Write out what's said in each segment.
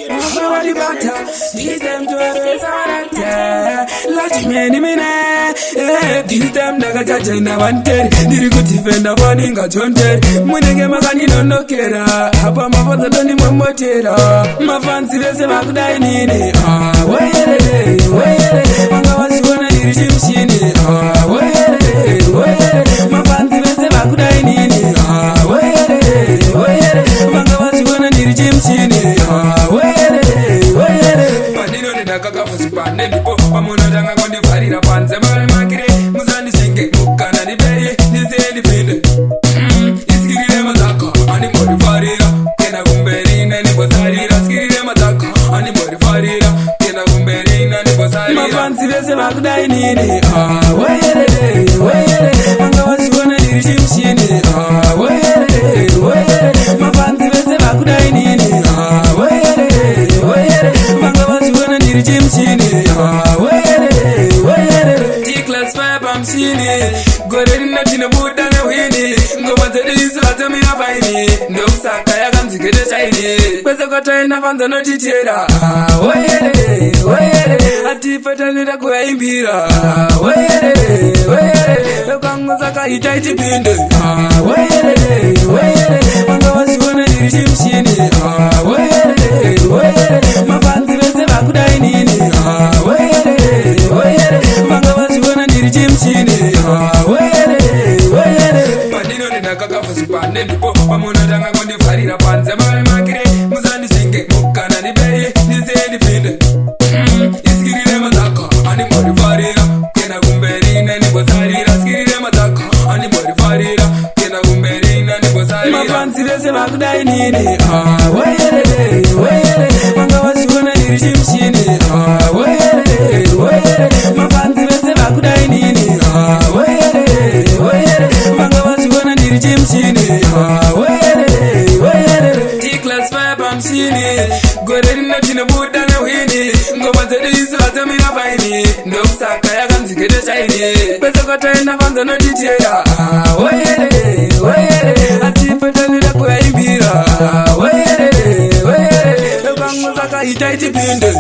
Everybody butter, teach them to have character. Like many men, teach them that I judge and I wanted. Did you go defend a warning or jointed? Munege Magani no no kera. Papa my father don't even motera. My fancy is a Magdai Nini. Where Manga was gonna use him shini. Where my fancy is a Magdai Nini. Where Manga was gonna use him shini. Kaka fusipane ndipo pamona tanga kondivarira panze mari makire musandi shinge mukana nibeye nizeni pinde iskirire mazaka ani modifarira kena kumberi nani bosarira skirire mazaka ani modifarira kena kumberi nani bosarira mafansi bese bakudai nini weyere anga wasiwana dirishimshini weyere mafansi bese bakudai nini weyere anga wasiwana dirishimshini T-class 5 I'm shini Goreri na chino buda na wini Ngoma zedi isulata mina faini Ndo usaka ya kamzikete shaini Kweza kwa taina fanza no titiera Ati feta nida kuya imbira Lekangu saka itaiti pinde Manga wasiwana dirishimshini Mafanzi bese bakudai nini Manga wasiwana dirishimshini Pandino nina kaka fusipane ndipo pamona tanga kondivarira panze mari makire musandi shinge mukana nibeye nizeni pinde iskirire mazaka ani modifarira kena kumberi nani bosarira skirire mazaka ani modifarira kena kumberi nani bosarira mafansi bese bakudai nini Manga wasiwana dirishimshini mafansi bese bakudai nini Manga wasiwana dirishimshini T-class 5 I'm shini Goreri na chino buda na wini Ngoma zedi isulata mina faini Ndo usaka ya kamzikete shaini Pesa kwa taina fanza no titiera Ati feta nida kuya ibira Lekangu saka itaiti pinde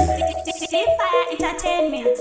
Fire Entertainment.